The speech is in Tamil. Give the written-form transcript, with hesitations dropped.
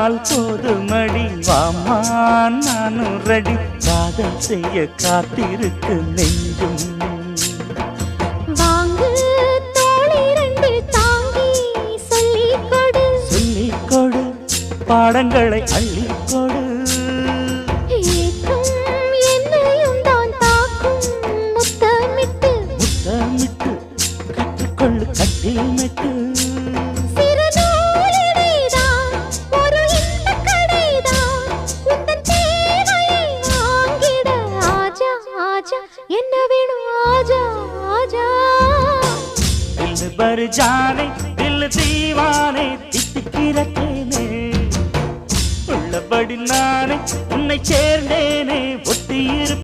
சொன்னால் போதுமடி வாமா நானும் ரெடி காதல் செய்ய காத்திருக்கு நெஞ்சும் வாங்கு தோளை ரெண்டு தாங்கி சொல்லிக் கொடு சொல்லிக் கொடு பாடங்களை அள்ளிக் கொடு ஏற்றும் என்னையும் தான் தாக்கும் முத்தமிட்டு முத்தமிட்டு கற்றுக்கொள்ளு கட்டில் மெட்டு சிறு நூலிடைதான் ஒரு இன்பக் கடைதான் உந்தன் தேவையை வாங்கிட ஆஜா ஆஜா என்ன வேணும் ஆஜா ஆஜா दिल भर जाने दिल दीवाने தித்திக்கிறேனே உள்ளபடி நானே உன்னை சேர்ந்தேனே ஒத்தியிரு